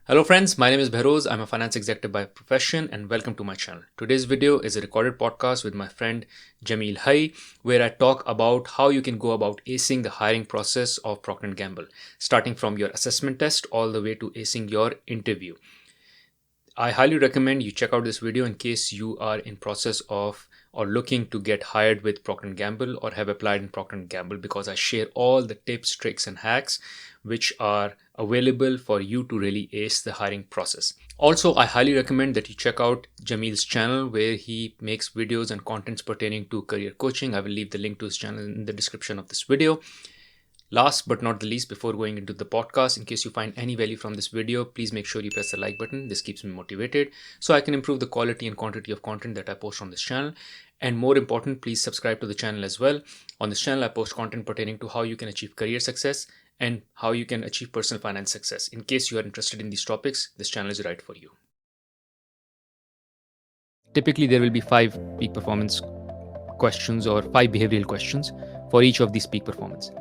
Hello friends, my name is Bahroz. I'm a finance executive by profession and welcome to my channel. Today's video is a recorded podcast with my friend Jameel where I talk about how you can go about acing the hiring process of Procter& Gamble, starting from your assessment test all the way to acing your interview. I highly recommend you check out this video in case you are in process of or looking to get hired with Procter& Gamble or have applied in Procter& Gamble because I share all the tips, tricks and hacks which are available for you to really ace the hiring process. Also, I highly recommend that you check out Jameel's channel where he makes videos and contents pertaining to career coaching. I will leave the link to his channel in the description of this video. Last but not the least, before going into the podcast, in case you find any value from this video, please make sure you press the like button. This keeps me motivated so I can improve the quality and quantity of content that I post on this channel. And more important, please subscribe to the channel as well. On this channel, I post content pertaining to how you can achieve career success and how you can achieve personal finance success. In case you are interested in these topics, this channel is right for you. Typically, there will be 5 peak performance questions or 5 behavioral questions for each of these peak performance.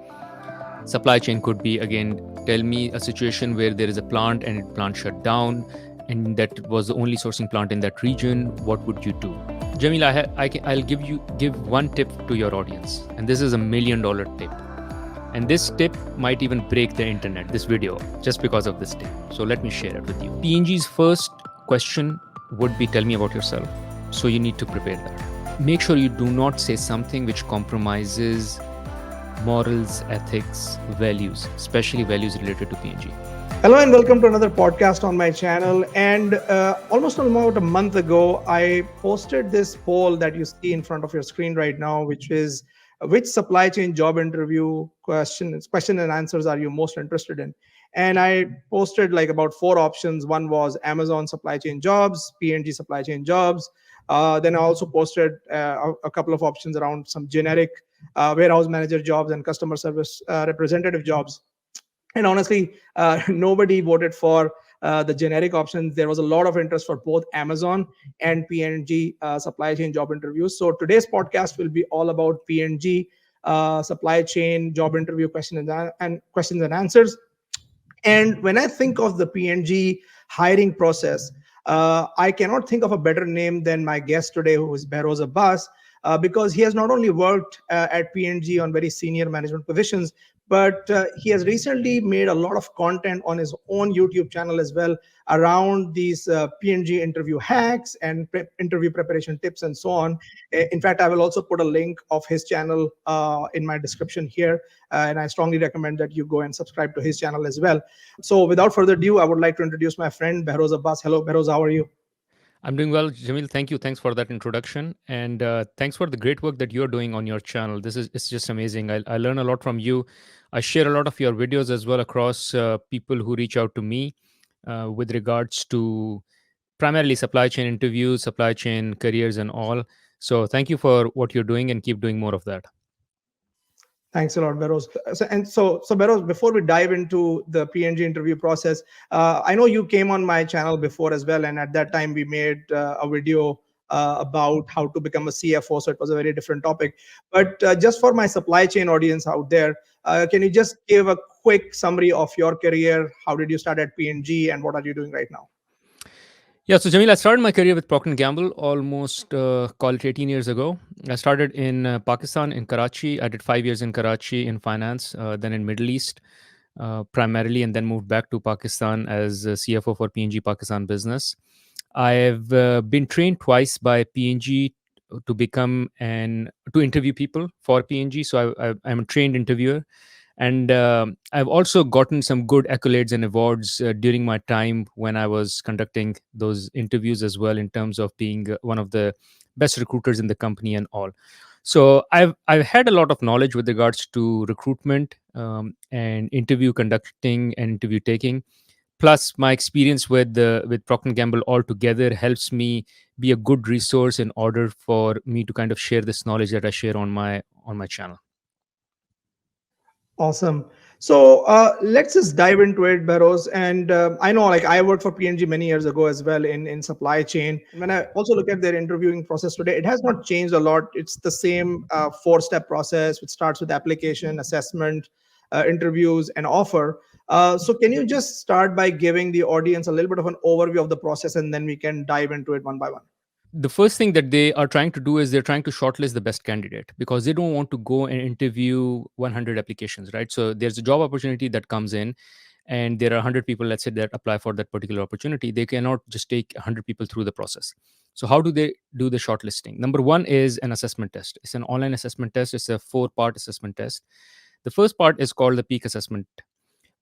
Supply chain could be, again, tell me a situation where there is a plant and the plant shut down and that was the only sourcing plant in that region. What would you do? Jameel, I'll give one tip to your audience, and this is $1 million tip. And this tip might even break the internet, this video, just because of this tip. So let me share it with you. P&G's first question would be, tell me about yourself. So you need to prepare that. Make sure you do not say something which compromises morals, ethics, values, especially values related to P&G. Hello and welcome to another podcast on my channel. And almost about a month ago, I posted this poll that you see in front of your screen right now, which is which supply chain job interview question and answers are you most interested in? And I posted like about 4 options. One was Amazon supply chain jobs, P&G supply chain jobs. Then I also posted a couple of options around some generic warehouse manager jobs and customer service representative jobs. And honestly, nobody voted for the generic options. There was a lot of interest for both Amazon and P&G supply chain job interviews. So today's podcast will be all about P&G supply chain job interview questions and answers. And when I think of the P&G hiring process, I cannot think of a better name than my guest today, who is Bahroz Abbas, because he has not only worked at P&G on very senior management positions, but he has recently made a lot of content on his own YouTube channel as well around these P&G interview hacks and interview preparation tips and so on. In fact, I will also put a link of his channel in my description here, and I strongly recommend that you go and subscribe to his channel as well. So without further ado, I would like to introduce my friend Bahroz Abbas. Hello, Bahroz, how are you? I'm doing well, Jameel. Thank you. Thanks for that introduction, and thanks for the great work that you're doing on your channel. It's just amazing. I learn a lot from you. I share a lot of your videos as well across people who reach out to me with regards to primarily supply chain interviews, supply chain careers, and all. So thank you for what you're doing, and keep doing more of that. Thanks a lot, Bahroz. So Bahroz, before we dive into the P&G interview process, I know you came on my channel before as well, and at that time we made a video about how to become a CFO. So it was a very different topic. But just for my supply chain audience out there, can you just give a quick summary of your career? How did you start at P&G, and what are you doing right now? Yeah, so Jameel, I started my career with Procter& Gamble almost call it 18 years ago. I started in Pakistan, in Karachi. I did 5 years in Karachi in finance, then in Middle East primarily, and then moved back to Pakistan as a CFO for P&G Pakistan business. I've been trained twice by P&G to interview people for P&G. So I'm a trained interviewer. And I've also gotten some good accolades and awards during my time when I was conducting those interviews as well, in terms of being one of the best recruiters in the company and all. So I've had a lot of knowledge with regards to recruitment and interview conducting and interview taking. Plus, my experience with Procter& Gamble altogether helps me be a good resource in order for me to kind of share this knowledge that I share on my channel. Awesome. So let's just dive into it, Bahroz. And I know, like, I worked for P&G many years ago as well in supply chain. When I also look at their interviewing process today, it has not changed a lot. It's the same 4-step process, which starts with application, assessment, interviews, and offer. So can you just start by giving the audience a little bit of an overview of the process, and then we can dive into it one by one? The first thing that they are trying to do is they're trying to shortlist the best candidate because they don't want to go and interview 100 applications, right? So there's a job opportunity that comes in, and there are 100 people, let's say, that apply for that particular opportunity. They cannot just take 100 people through the process. So how do they do the shortlisting? Number one is an assessment test. It's an online assessment test. It's a 4-part assessment test. The first part is called the peak assessment,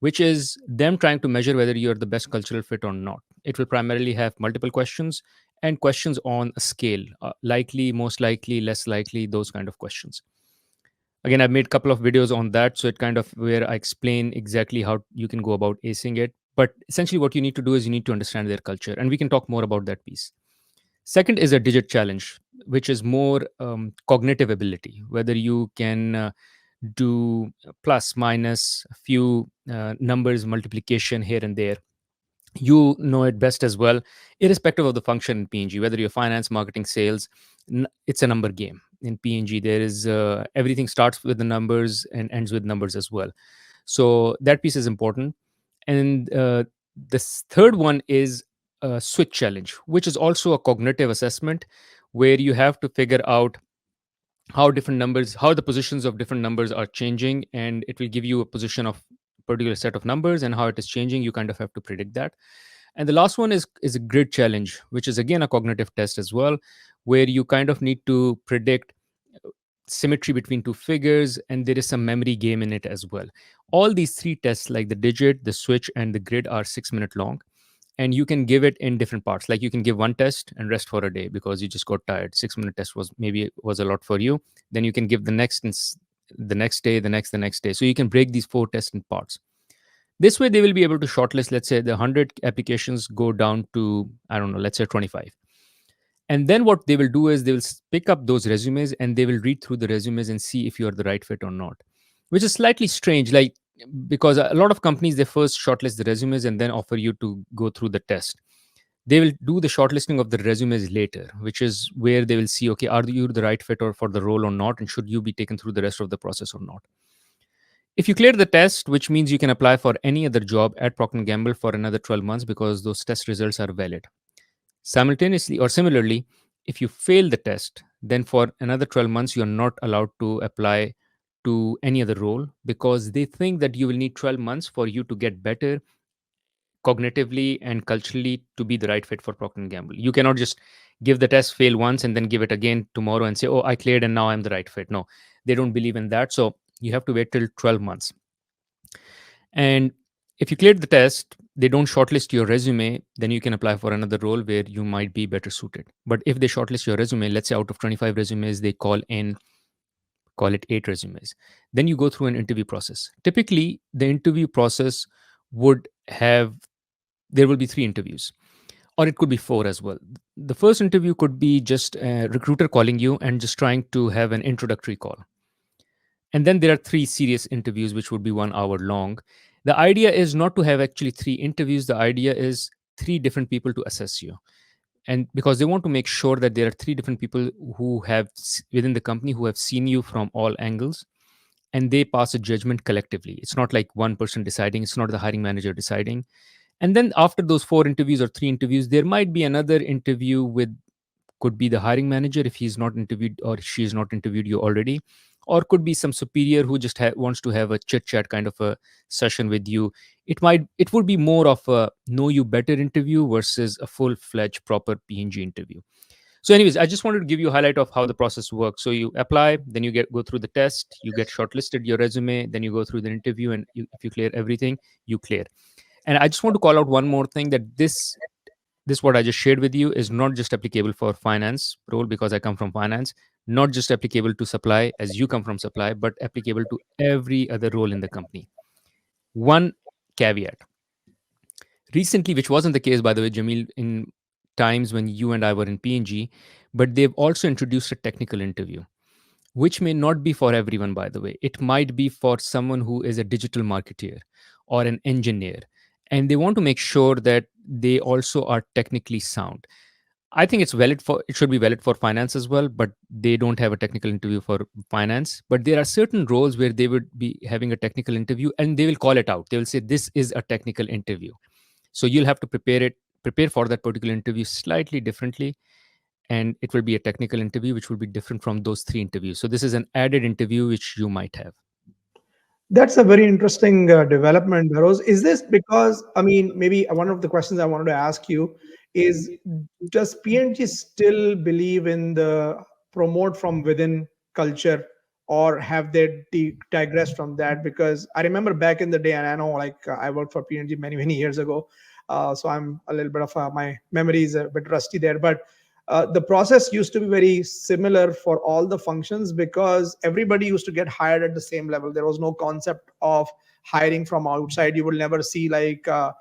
which is them trying to measure whether you're the best cultural fit or not. It will primarily have multiple questions and questions on a scale, likely, most likely, less likely, those kind of questions. Again, I've made a couple of videos on that, so it kind of where I explain exactly how you can go about acing it. But essentially, what you need to do is you need to understand their culture, and we can talk more about that piece. Second is a digit challenge, which is more cognitive ability, whether you can do plus, minus, a few numbers, multiplication here and there. You know it best as well, irrespective of the function in PNG, whether you're finance, marketing, sales. It's a number game. In PNG, there is everything starts with the numbers and ends with numbers as well. So that piece is important. And this third one is a switch challenge, which is also a cognitive assessment where you have to figure out how different numbers, how the positions of different numbers are changing, and it will give you a position of particular set of numbers and how it is changing. You kind of have to predict that. And the last one is a grid challenge, which is again a cognitive test as well, where you kind of need to predict symmetry between two figures, and there is some memory game in it as well. All these three tests, like the digit, the switch, and the grid, are 6-minute long, and you can give it in different parts. Like you can give one test and rest for a day because you just got tired. 6-minute test was maybe was a lot for you. Then you can give the next the next day, the next day. So you can break these 4 tests in parts. This way, they will be able to shortlist. Let's say the 100 applications go down to, I don't know, let's say 25. And then what they will do is they will pick up those resumes and they will read through the resumes and see if you are the right fit or not, which is slightly strange. Like, because a lot of companies, they first shortlist the resumes and then offer you to go through the test. They will do the shortlisting of the resumes later, which is where they will see, okay, are you the right fit or for the role or not, and should you be taken through the rest of the process or not. If you clear the test, which means you can apply for any other job at Procter& Gamble for another 12 months because those test results are valid. Simultaneously or similarly, if you fail the test, then for another 12 months, you're not allowed to apply to any other role because they think that you will need 12 months for you to get better cognitively and culturally to be the right fit for Procter& and Gamble. You cannot just give the test, fail once, and then give it again tomorrow and say, oh, I cleared and now I'm the right fit. No, they don't believe in that. So you have to wait till 12 months. And if you cleared the test, they don't shortlist your resume, then you can apply for another role where you might be better suited. But if they shortlist your resume, let's say out of 25 resumes, they call it 8 resumes, then you go through an interview process. Typically, the interview process would have, there will be 3 interviews, or it could be 4 as well. The first interview could be just a recruiter calling you and just trying to have an introductory call. And then there are 3 serious interviews, which would be 1 hour long. The idea is not to have actually 3 interviews. The idea is 3 different people to assess you. And because they want to make sure that there are 3 different people who have within the company who have seen you from all angles, and they pass a judgment collectively. It's not like one person deciding, it's not the hiring manager deciding. And then after those 4 interviews or 3 interviews, there might be another interview with, could be the hiring manager if he's not interviewed or she is not interviewed you already, or could be some superior who just wants to have a chit chat kind of a session with you. It would be more of a know you better interview versus a full-fledged proper PNG interview. So anyways, I just wanted to give you a highlight of how the process works. So you apply, then you go through the test, you get shortlisted, your resume, then you go through the interview, and if you clear everything, you clear. And I just want to call out one more thing, that this what I just shared with you is not just applicable for finance role because I come from finance, not just applicable to supply as you come from supply, but applicable to every other role in the company. One caveat. Recently, which wasn't the case, by the way, Jameel, in times when you and I were in PNG, but they've also introduced a technical interview, which may not be for everyone, by the way. It might be for someone who is a digital marketeer or an engineer, and they want to make sure that they also are technically sound. I think it should be valid for finance as well, but they don't have a technical interview for finance. But there are certain roles where they would be having a technical interview and they will call it out. They will say this is a technical interview. So you'll have to prepare for that particular interview slightly differently, and it will be a technical interview which will be different from those three interviews. So this is an added interview which you might have. That's a very interesting development, Rose. Is this because, I mean, maybe one of the questions I wanted to ask you is, does PNG still believe in the promote from within culture, or have they digressed from that? Because I remember back in the day, and I know like I worked for PNG many, many years ago. So I'm a little bit of my memory is a bit rusty there. But the process used to be very similar for all the functions because everybody used to get hired at the same level. There was no concept of hiring from outside. You will never see like a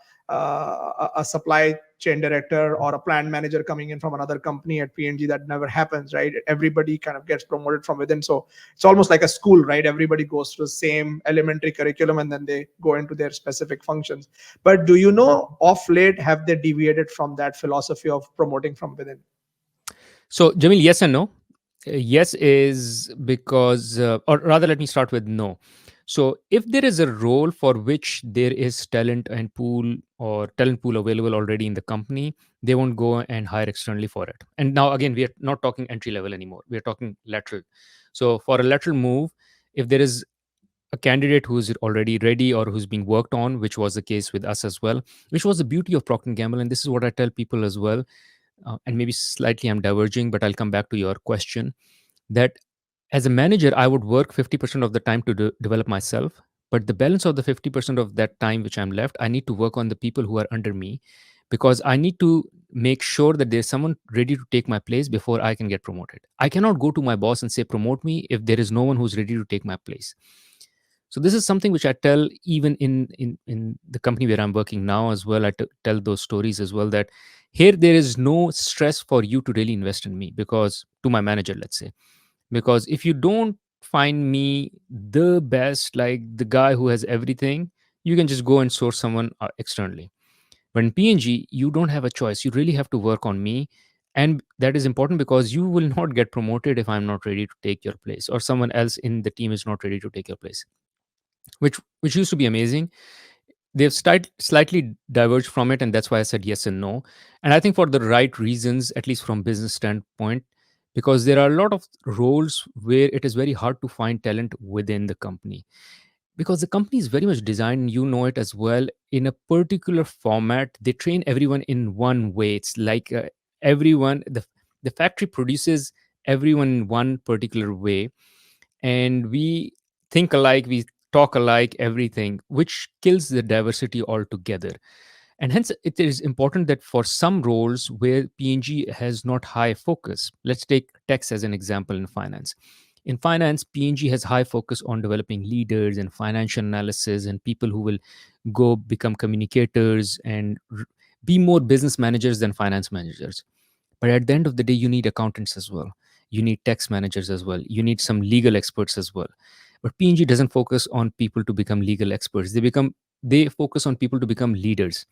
supply chain director or a plant manager coming in from another company at PNG. That never happens, right? Everybody kind of gets promoted from within. So it's almost like a school, right? Everybody goes through the same elementary curriculum and then they go into their specific functions. But do you know, of late, have they deviated from that philosophy of promoting from within? So, Jamil, yes and no. Yes is because, or rather, let me start with no. So, if there is a role for which there is talent and pool or talent pool available already in the company, they won't go and hire externally for it. And now, again, we are not talking entry level anymore. We are talking lateral. So, for a lateral move, if there is a candidate who's already ready or who's being worked on, which was the case with us as well, which was the beauty of Procter & Gamble, and this is what I tell people as well, and maybe slightly I'm diverging, but I'll come back to your question, that as a manager, I would work 50% of the time to develop myself. But the balance of the 50% of that time which I'm left, I need to work on the people who are under me, because I need to make sure that there's someone ready to take my place before I can get promoted. I cannot go to my boss and say, promote me, if there is no one who's ready to take my place. So this is something which I tell even in the company where I'm working now as well. Tell those stories as well, that here there is no stress for you to really invest in me, because to my manager, let's say, because if you don't find me the best, like the guy who has everything, you can just go and source someone externally. But in PNG, you don't have a choice. You really have to work on me. And that is important because you will not get promoted if I'm not ready to take your place, or someone else in the team is not ready to take your place, which used to be amazing. They've slightly diverged from it, and that's why I said yes and no. And I think for the right reasons, at least from business standpoint, because there are a lot of roles where it is very hard to find talent within the company, because the company is very much designed, you know it as well, in a particular format. They train everyone in one way. It's like everyone the factory produces everyone in one particular way, and we think alike, we talk alike, everything, which kills the diversity altogether. And hence, it is important that for some roles where PNG has not high focus, let's take tax as an example in finance. In finance, PNG has high focus on developing leaders and financial analysis and people who will go become communicators and be more business managers than finance managers. But at the end of the day, you need accountants as well. You need tax managers as well. You need some legal experts as well. But PNG doesn't focus on people to become legal experts. They focus on people to become leaders.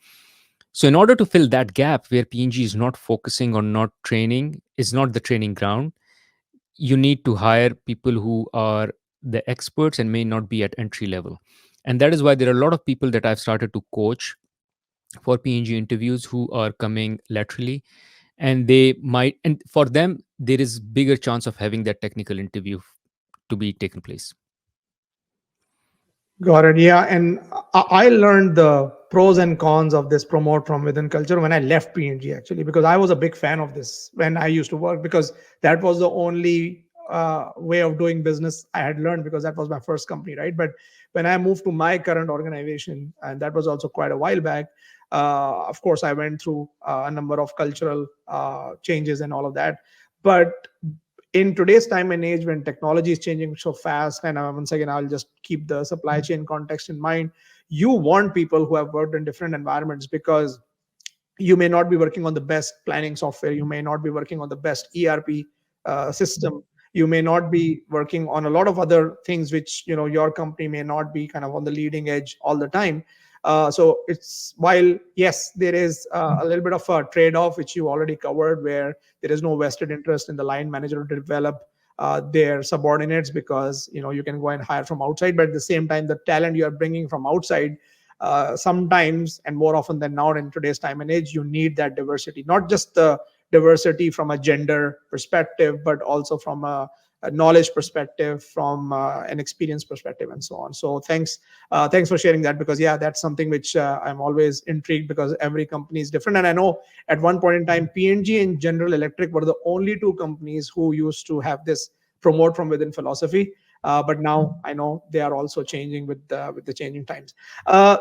So in order to fill that gap where PNG is not focusing on not training, is not the training ground, you need to hire people who are the experts and may not be at entry level. And that is why there are a lot of people that I've started to coach for PNG interviews who are coming laterally, and they might, and for them there is bigger chance of having that technical interview to be taken place. Got it. Yeah. And I learned the pros and cons of this promote from within culture when I left PNG, actually, because I was a big fan of this when I used to work, because that was the only way of doing business I had learned, because that was my first company, right? But when I moved to my current organization, and that was also quite a while back, of course, I went through a number of cultural changes and all of that. But in today's time and age, when technology is changing so fast, and once again I'll just keep the supply chain context in mind, you want people who have worked in different environments, because you may not be working on the best planning software, you may not be working on the best ERP system, you may not be working on a lot of other things which, your company may not be kind of on the leading edge all the time. So it's, while yes, there is a little bit of a trade-off which you already covered, where there is no vested interest in the line manager to develop their subordinates, because you can go and hire from outside, but at the same time the talent you are bringing from outside, sometimes and more often than not in today's time and age, you need that diversity, not just the diversity from a gender perspective, but also from a knowledge perspective, from an experience perspective, and so on. So thanks for sharing that, because yeah, that's something which I'm always intrigued, because every company is different. And I know at one point in time, P&G and General Electric were the only two companies who used to have this promote from within philosophy. But now I know they are also changing with the changing times.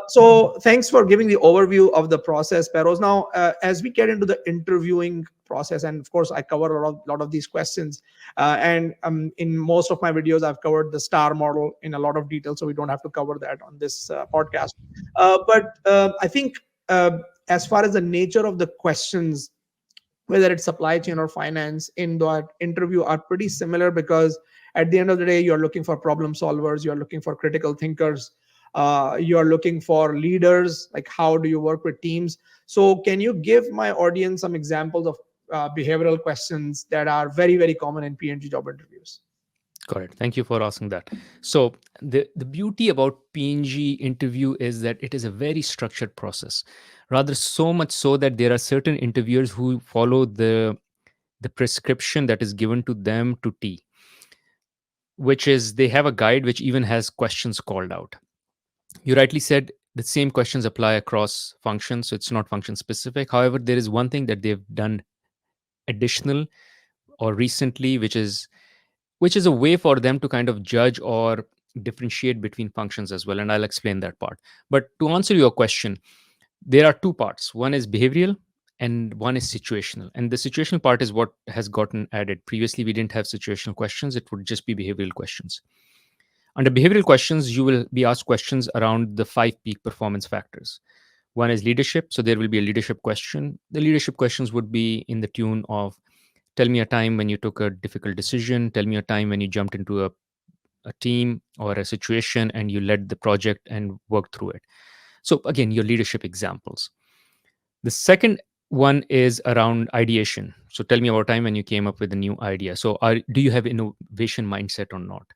So thanks for giving the overview of the process, Perros. Now, as we get into the interviewing process, and of course, I cover lot of these questions, and in most of my videos, I've covered the STAR model in a lot of detail, so we don't have to cover that on this podcast. But I think as far as the nature of the questions, whether it's supply chain or finance, in that interview are pretty similar, because at the end of the day, you're looking for problem solvers, you're looking for critical thinkers, you're looking for leaders, like how do you work with teams. So can you give my audience some examples of behavioral questions that are very, very common in P&G job interviews? Got it. Thank you for asking that. So the beauty about PNG interview is that it is a very structured process. Rather, so much so that there are certain interviewers who follow the prescription that is given to them to T, which is they have a guide which even has questions called out. You rightly said the same questions apply across functions, so it's not function specific. However, there is one thing that they've done additional or recently, which is a way for them to kind of judge or differentiate between functions as well, and I'll explain that part. But to answer your question, there are two parts. One is behavioral and one is situational, and the situational part is what has gotten added. Previously we didn't have situational questions, it would just be behavioral questions. Under behavioral questions, you will be asked questions around the five peak performance factors. One is leadership, so there will be a leadership question. The leadership questions would be in the tune of, tell me a time when you took a difficult decision, tell me a time when you jumped into a team or a situation and you led the project and worked through it. So again, your leadership examples. The second one is around ideation. So tell me about a time when you came up with a new idea. So do you have innovation mindset or not?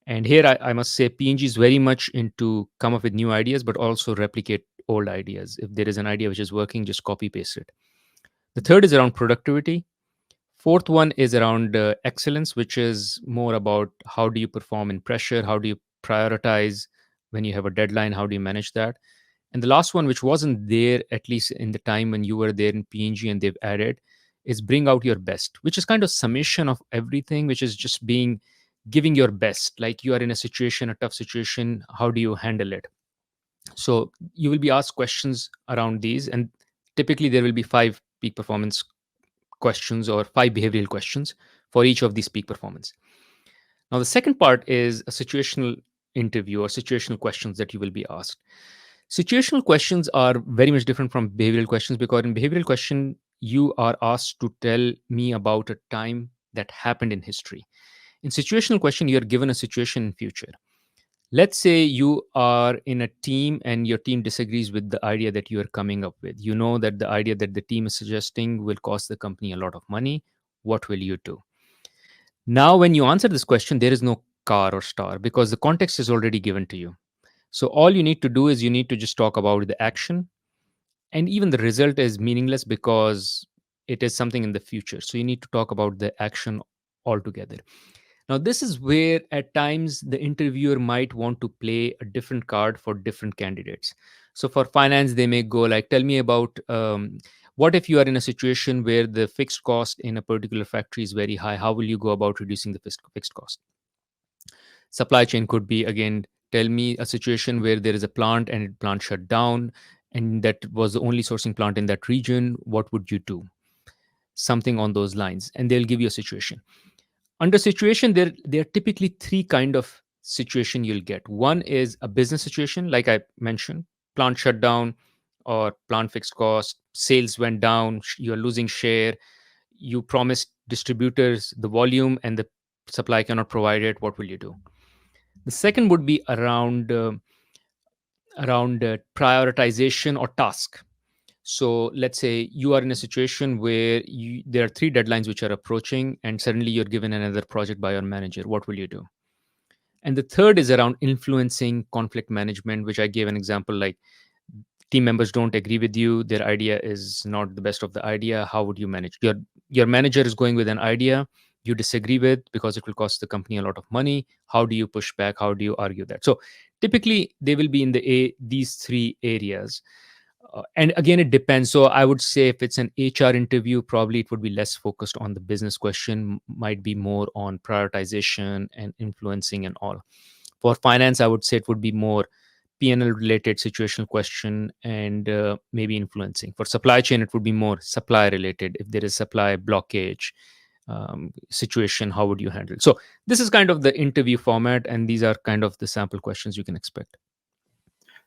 And here I must say PNG is very much into come up with new ideas, but also replicate old ideas. If there is an idea which is working, just copy paste it. The third is around productivity. Fourth one is around excellence, which is more about how do you perform in pressure? How do you prioritize when you have a deadline? How do you manage that? And the last one, which wasn't there at least in the time when you were there in PNG and they've added, is bring out your best, which is kind of summation of everything, which is just being giving your best. Like you are in a situation, a tough situation, how do you handle it? So you will be asked questions around these, and typically there will be five peak performance questions or five behavioral questions for each of these peak performance. Now, the second part is a situational interview or situational questions that you will be asked. Situational questions are very much different from behavioral questions, because in behavioral question, you are asked to tell me about a time that happened in history. In situational question, you are given a situation in future. Let's say you are in a team and your team disagrees with the idea that you are coming up with. You know that the idea that the team is suggesting will cost the company a lot of money. What will you do? Now, when you answer this question, there is no car or star because the context is already given to you. So, all you need to do is you need to just talk about the action, and even the result is meaningless because it is something in the future. So, you need to talk about the action altogether. Now, this is where at times the interviewer might want to play a different card for different candidates. So, for finance, they may go like, tell me about what if you are in a situation where the fixed cost in a particular factory is very high? How will you go about reducing the fixed cost? Supply chain could be again, tell me a situation where there is a plant and plant shut down and that was the only sourcing plant in that region. What would you do? Something on those lines. And they'll give you a situation. Under situation, there are typically three kind of situation you'll get. One is a business situation, like I mentioned, plant shut down or plant fixed cost, sales went down, you're losing share, you promised distributors the volume and the supply cannot provide it. What will you do? The second would be around around prioritization or task. So let's say you are in a situation where there are three deadlines which are approaching, and suddenly you're given another project by your manager. What will you do? And the third is around influencing conflict management, which I gave an example like team members don't agree with you, their idea is not the best of the idea. How would you manage? Your manager is going with an idea you disagree with because it will cost the company a lot of money. How do you push back? How do you argue that? So typically they will be in these three areas. And again, it depends. So I would say if it's an HR interview, probably it would be less focused on the business question, might be more on prioritization and influencing and all. For finance, I would say it would be more P&L related situational question and maybe influencing. For supply chain, it would be more supply related. If there is supply blockage situation, how would you handle it? So this is kind of the interview format, and these are kind of the sample questions you can expect.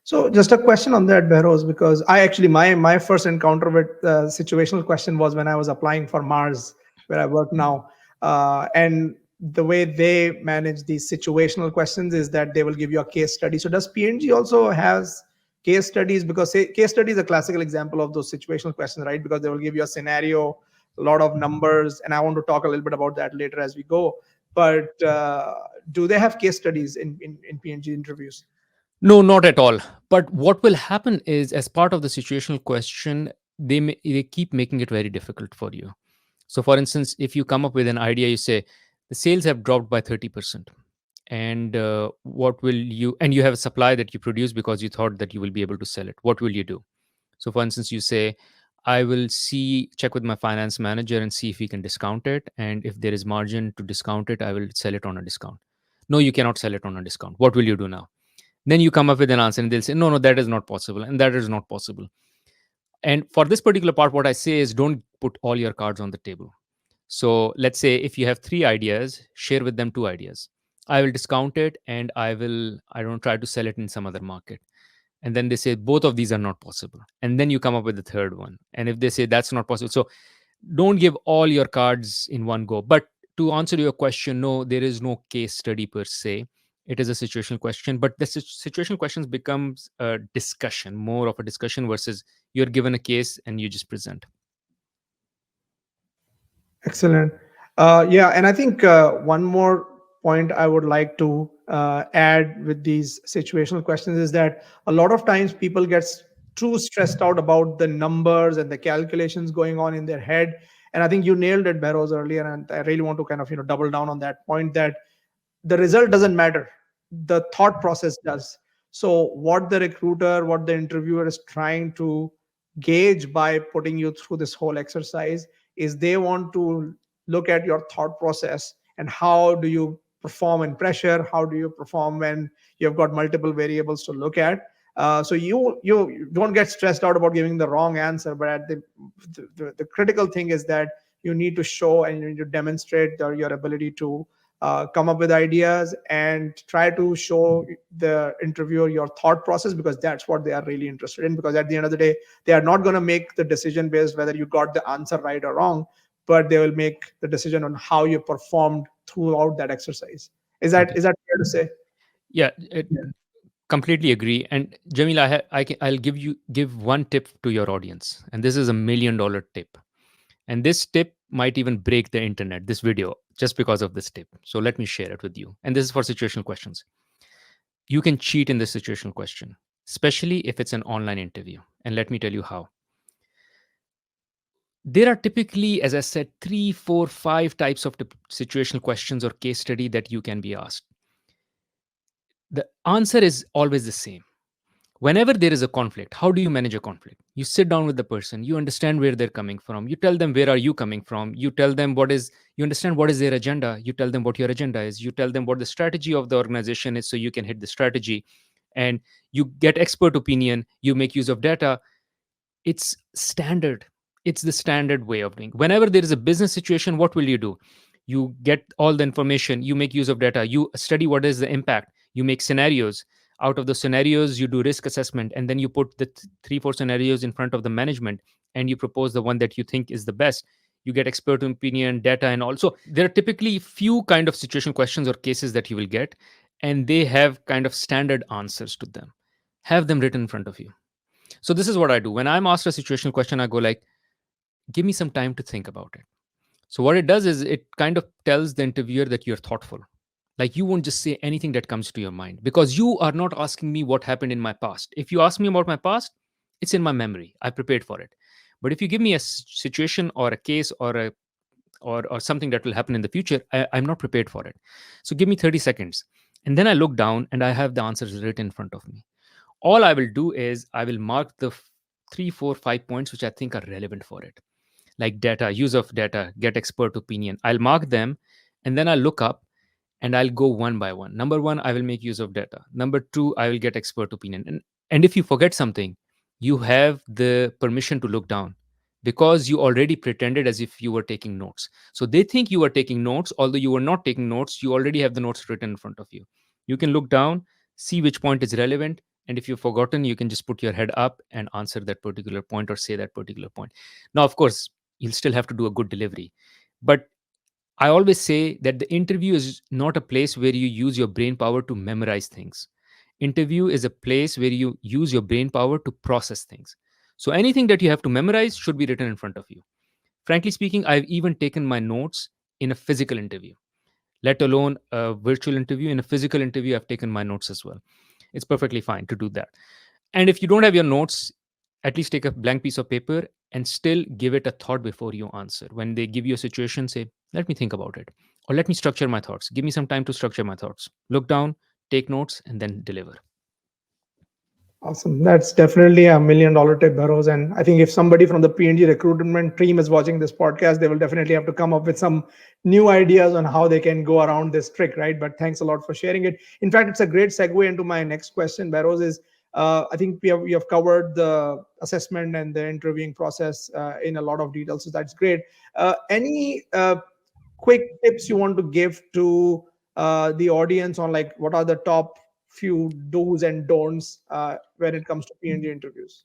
So just a question on that, Behroz, because I actually my first encounter with situational question was when I was applying for Mars, where I work now, and the way they manage these situational questions is that they will give you a case study. So does PNG also has case studies? Because case study is a classical example of those situational questions, right? Because they will give you a scenario, a lot of numbers, and I want to talk a little bit about that later as we go. But do they have case studies in PNG interviews? No, not at all. But what will happen is, as part of the situational question, they keep making it very difficult for you. So, for instance, if you come up with an idea, you say the sales have dropped by 30%, and what will you? And you have a supply that you produce because you thought that you will be able to sell it. What will you do? So, for instance, you say, I will check with my finance manager and see if he can discount it, and if there is margin to discount it, I will sell it on a discount. No, you cannot sell it on a discount. What will you do now? Then you come up with an answer and they'll say, no, no, that is not possible. And that is not possible. And for this particular part, what I say is don't put all your cards on the table. So let's say if you have three ideas, share with them two ideas. I will discount it and I don't try to sell it in some other market. And then they say both of these are not possible. And then you come up with the third one. And if they say that's not possible, so don't give all your cards in one go. But to answer your question, no, there is no case study per se. It is a situational question, but the situational questions becomes a discussion, more of a discussion versus you're given a case and you just present. Excellent. Yeah, and I think one more point I would like to add with these situational questions is that a lot of times people get too stressed out about the numbers and the calculations going on in their head. And I think you nailed it, Barrows, earlier, and I really want to kind of double down on that point that the result doesn't matter, the thought process does. So what the recruiter, what the interviewer is trying to gauge by putting you through this whole exercise is they want to look at your thought process and how do you perform in pressure, how do you perform when you've got multiple variables to look at. So you don't get stressed out about giving the wrong answer, but at the critical thing is that you need to show and you need to demonstrate your ability to come up with ideas and try to show the interviewer your thought process, because that's what they are really interested in. Because at the end of the day, they are not going to make the decision based whether you got the answer right or wrong, but they will make the decision on how you performed throughout that exercise. Is that fair to say? Yeah, completely agree. And Jamil, I'll give one tip to your audience, and this is $1 million tip. And this tip might even break the internet, this video, just because of this tip. So let me share it with you. And this is for situational questions. You can cheat in the situational question, especially if it's an online interview. And let me tell you how. There are typically, as I said, three, four, five types of situational questions or case study that you can be asked. The answer is always the same. Whenever there is a conflict, how do you manage a conflict? You sit down with the person, you understand where they're coming from, you tell them where are you coming from, you tell them you understand what is their agenda, you tell them what your agenda is, you tell them what the strategy of the organization is so you can hit the strategy, and you get expert opinion, you make use of data. It's standard. It's the standard way of doing. Whenever there is a business situation, what will you do? You get all the information, you make use of data, you study what is the impact, you make scenarios. Out of the scenarios, you do risk assessment, and then you put the three, four scenarios in front of the management, and you propose the one that you think is the best. You get expert opinion, data, and also there are typically few kind of situation questions or cases that you will get, and they have kind of standard answers to them. have them written in front of you. So this is what I do when I'm asked a situational question. I go like, give me some time to think about it. So what it does is it kind of tells the interviewer that you're thoughtful. Like you won't just say anything that comes to your mind because you are not asking me what happened in my past. If you ask me about my past, it's in my memory. I prepared for it. But if you give me a situation or a case or a or something that will happen in the future, I'm not prepared for it. So give me 30 seconds. And then I look down and I have the answers written in front of me. All I will do is I will mark the three, four, 5 points which I think are relevant for it, like data, use of data, get expert opinion. I'll mark them and then I'll look up and I'll go one by one. Number one, I will make use of data. Number two, I will get expert opinion. And if you forget something, you have the permission to look down because you already pretended as if you were taking notes. So they think you are taking notes, although you were not taking notes. You already have the notes written in front of you. You can look down, see which point is relevant. And if you've forgotten, you can just put your head up and answer that particular point or say that particular point. Now, of course, you'll still have to do a good delivery. But I always say that the interview is not a place where you use your brain power to memorize things. Interview is a place where you use your brain power to process things. So anything that you have to memorize should be written in front of you. Frankly speaking, I've even taken my notes in a physical interview, let alone a virtual interview. In a physical interview, I've taken my notes as well. It's perfectly fine to do that. And if you don't have your notes, at least take a blank piece of paper and still give it a thought before you answer. When they give you a situation, say, let me think about it. Or let me structure my thoughts. Give me some time to structure my thoughts. Look down, take notes, and then deliver. Awesome. That's definitely $1 million tip, Bahroz. And I think if somebody from the PNG recruitment team is watching this podcast, they will definitely have to come up with some new ideas on how they can go around this trick, right? But thanks a lot for sharing it. In fact, it's a great segue into my next question, Bahroz. Is I think we have covered the assessment and the interviewing process in a lot of detail, so that's great. Any quick tips you want to give to the audience on like what are the top few do's and don'ts when it comes to PNG interviews?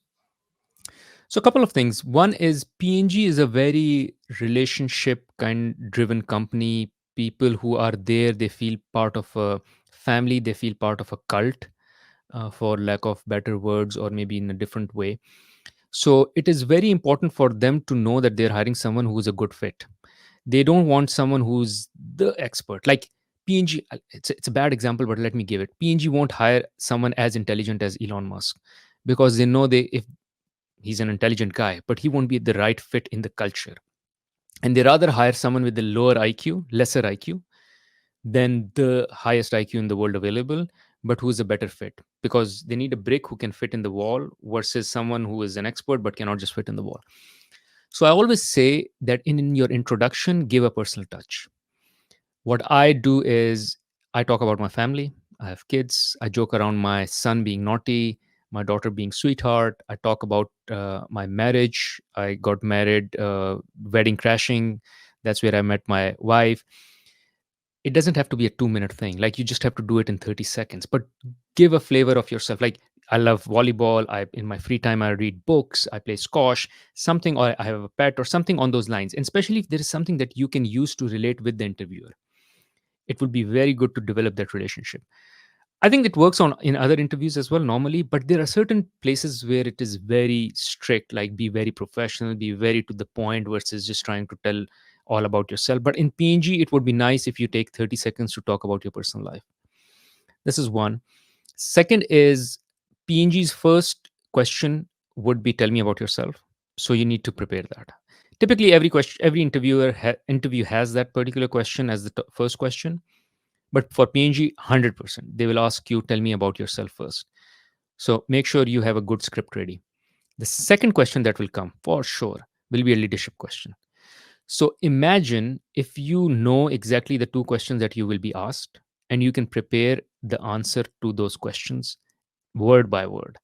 So, a couple of things. One is PNG is a very relationship kind driven company. People who are there, they feel part of a family, they feel part of a cult, for lack of better words, or maybe in a different way. So it is very important for them to know that they're hiring someone who's a good fit. They don't want someone who's the expert. Like PNG, it's a bad example, but let me give it. PNG won't hire someone as intelligent as Elon Musk because they know they if he's an intelligent guy, but he won't be the right fit in the culture. And they rather hire someone with the lower IQ, lesser IQ, than the highest IQ in the world available, but who's a better fit because they need a brick who can fit in the wall versus someone who is an expert but cannot just fit in the wall. So I always say that in your introduction, give a personal touch. What I do is I talk about my family. I have kids. I joke around my son being naughty, my daughter being sweetheart. I talk about my marriage. I got married, wedding crashing. That's where I met my wife. It doesn't have to be a 2-minute thing. Like you just have to do it in 30 seconds, but give a flavor of yourself. Like I love volleyball. I in my free time I read books, I play squash, something, or I have a pet or something on those lines. And especially if there is something that you can use to relate with the interviewer, it would be very good to develop that relationship. I think it works on in other interviews as well normally, but there are certain places where it is very strict, like be very professional, be very to the point versus just trying to tell all about yourself. But in PNG, it would be nice if you take 30 seconds to talk about your personal life. This is one. Second is PNG's first question would be tell me about yourself. So you need to prepare that. Typically, every interview has that particular question as the first question. But for PNG, 100%, they will ask you, tell me about yourself first. So make sure you have a good script ready. The second question that will come for sure will be a leadership question. So imagine if you know exactly the two questions that you will be asked and you can prepare the answer to those questions word by word.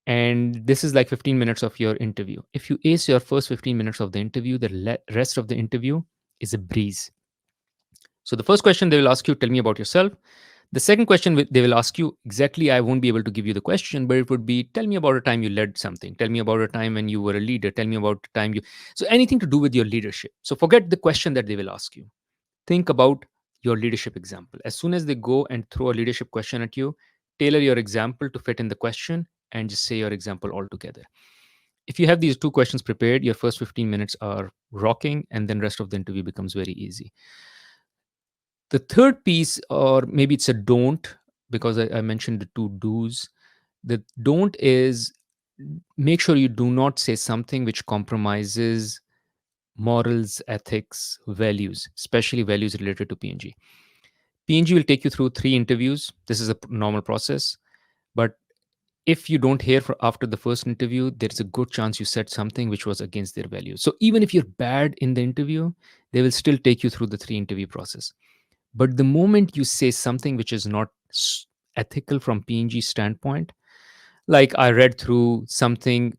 And this is like 15 minutes of your interview. If you ace your first 15 minutes of the interview, the rest of the interview is a breeze. So the first question they will ask you, tell me about yourself. The second question they will ask you exactly, I won't be able to give you the question, but it would be, tell me about a time you led something. Tell me about a time when you were a leader. Tell me about a time you. So anything to do with your leadership. So forget the question that they will ask you. Think about your leadership example. As soon as they go and throw a leadership question at you, tailor your example to fit in the question and just say your example altogether. If you have these two questions prepared, your first 15 minutes are rocking, and then rest of the interview becomes very easy. The third piece, or maybe it's a don't, because I mentioned the two do's. The don't is, make sure you do not say something which compromises morals, ethics, values, especially values related to PNG. PNG will take you through 3 interviews. This is a normal process. But if you don't hear after the first interview, there's a good chance you said something which was against their values. So even if you're bad in the interview, they will still take you through the 3 interview process. But the moment you say something which is not ethical from PNG standpoint, like I read through something,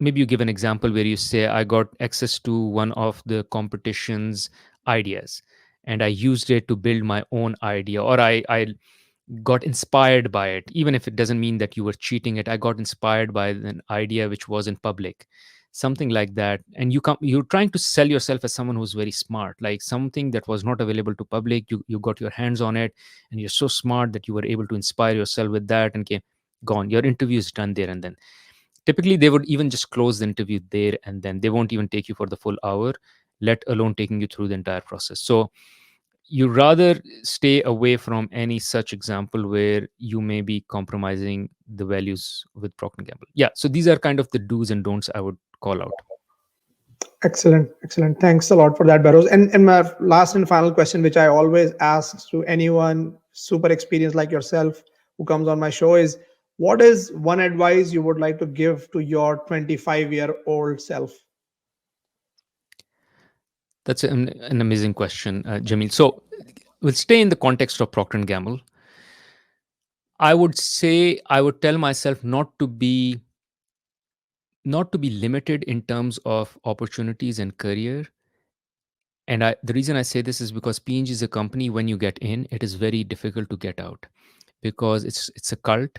maybe you give an example where you say, I got access to one of the competition's ideas and I used it to build my own idea, or I got inspired by it, even if it doesn't mean that you were cheating it. I got inspired by an idea which was in public, something like that. And you're trying to sell yourself as someone who's very smart, like something that was not available to public. You got your hands on it, and you're so smart that you were able to inspire yourself with that, and came gone. Your interview is done there and then. Typically they would even just close the interview there and then. They won't even take you for the full hour, let alone taking you through the entire process. So you rather stay away from any such example where you may be compromising the values with Procter and Gamble. Yeah, so these are kind of the do's and don'ts I would call out. Excellent, excellent. Thanks a lot for that, Barrows. And my last and final question, which I always ask to anyone super experienced like yourself who comes on my show, is what is one advice you would like to give to your 25-year-old self? That's an amazing question, Jameel. So we'll stay in the context of Procter and Gamble. I would say I would tell myself not to be limited in terms of opportunities and career. And the reason I say this is because PNG is a company, when you get in, it is very difficult to get out, because it's a cult.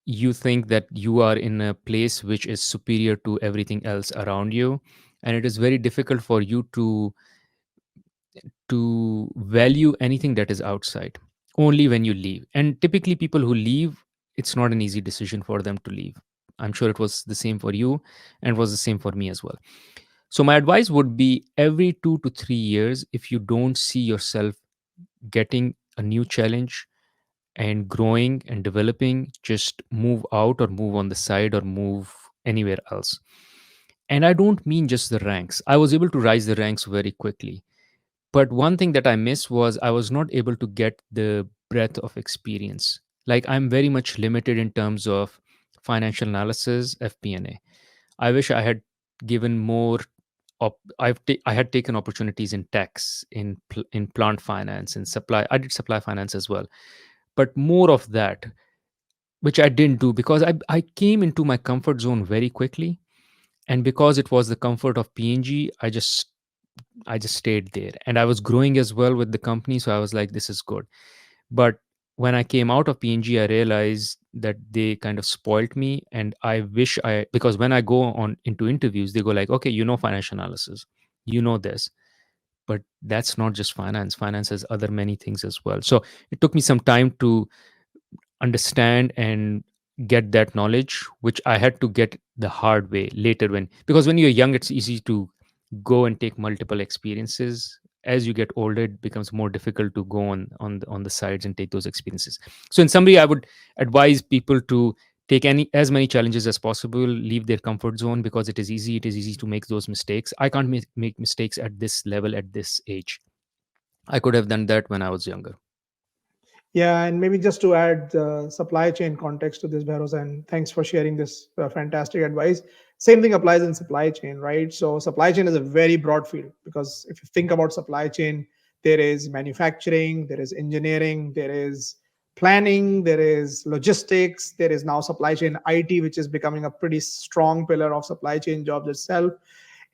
You think that you are in a place which is superior to everything else around you, and it is very difficult for you to value anything that is outside. Only when you leave. And typically people who leave, it's not an easy decision for them to leave. I'm sure it was the same for you, and was the same for me as well. So my advice would be, every 2 to 3 years, if you don't see yourself getting a new challenge and growing and developing, just move out or move on the side or move anywhere else. And I don't mean just the ranks. I was able to rise the ranks very quickly. But one thing that I missed was I was not able to get the breadth of experience. Like, I'm very much limited in terms of financial analysis, FP&A. I wish I had given more. I had taken opportunities in tax, in plant finance, in supply. I did supply finance as well, but more of that, which I didn't do because I came into my comfort zone very quickly, and because it was the comfort of PNG, I just stayed there, and I was growing as well with the company, so I was like, this is good. But when I came out of PNG, I realized that they kind of spoilt me, and I wish I because when I go on into interviews, they go like, okay, financial analysis, this, but that's not just finance. Finance has other many things as well. So it took me some time to understand and get that knowledge, which I had to get the hard way later, because when you're young, it's easy to go and take multiple experiences. As you get older, it becomes more difficult to go on the sides and take those experiences. So in summary, I would advise people to take as many challenges as possible, leave their comfort zone, because it is easy to make those mistakes. I can't make mistakes at this level, at this age. I could have done that when I was younger. Yeah, and maybe just to add the supply chain context to this, Behrouz, and thanks for sharing this fantastic advice. Same thing applies in supply chain, right? So supply chain is a very broad field, because if you think about supply chain, there is manufacturing, there is engineering, there is planning, there is logistics, there is now supply chain IT, which is becoming a pretty strong pillar of supply chain jobs itself.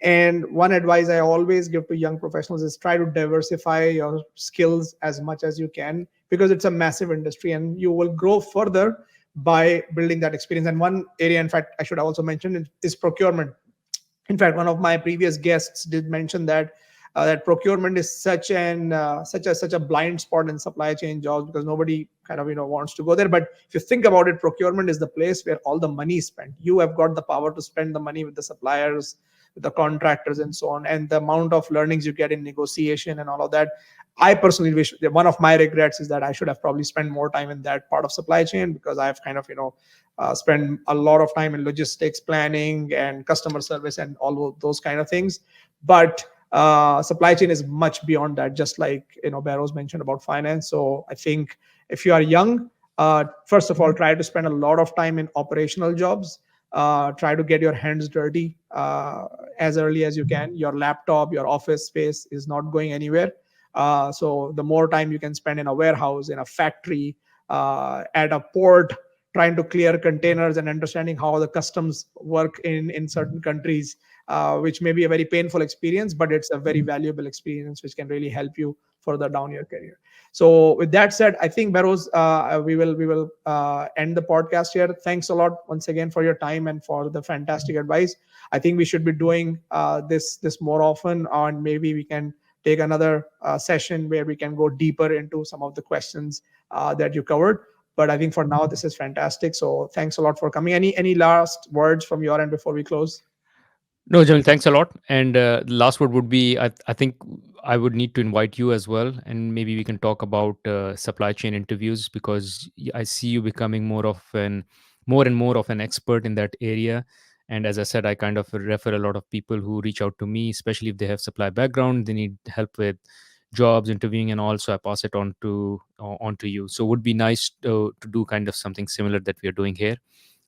And one advice I always give to young professionals is try to diversify your skills as much as you can, because it's a massive industry and you will grow further by building that experience. And one area, in fact, I should also mention is procurement. In fact, one of my previous guests did mention that that procurement is such a blind spot in supply chain jobs, because nobody kind of wants to go there. But if you think about it, procurement is the place where all the money is spent. You have got the power to spend the money with the suppliers, with the contractors, and so on. And the amount of learnings you get in negotiation and all of that, I personally wish, one of my regrets is that I should have probably spent more time in that part of supply chain, because I've kind of spent a lot of time in logistics planning and customer service and all of those kind of things. But supply chain is much beyond that, just like Bahroz mentioned about finance. So I think if you are young, first of all, try to spend a lot of time in operational jobs. Try to get your hands dirty as early as you can. Your laptop, your office space is not going anywhere. So the more time you can spend in a warehouse, in a factory, at a port, trying to clear containers and understanding how the customs work in certain countries, which may be a very painful experience, but it's a very valuable experience which can really help you further down your career. So with that said, I think, Barrows, we will end the podcast here. Thanks a lot once again for your time and for the fantastic advice. I think we should be doing this more often, and maybe we can take another session where we can go deeper into some of the questions that you covered. But I think for now, this is fantastic. So thanks a lot for coming. Any last words from your end before we close? No, Jamil, thanks a lot. And the last word would be I think I would need to invite you as well. And maybe we can talk about supply chain interviews, because I see you becoming more and more of an expert in that area. And as I said, I kind of refer a lot of people who reach out to me, especially if they have supply background, they need help with jobs, interviewing, and also I pass it on to you. So it would be nice to do kind of something similar that we are doing here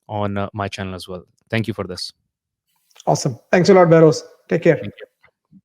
on my channel as well. Thank you for this. Awesome. Thanks a lot, Barrows. Take care. Thank you.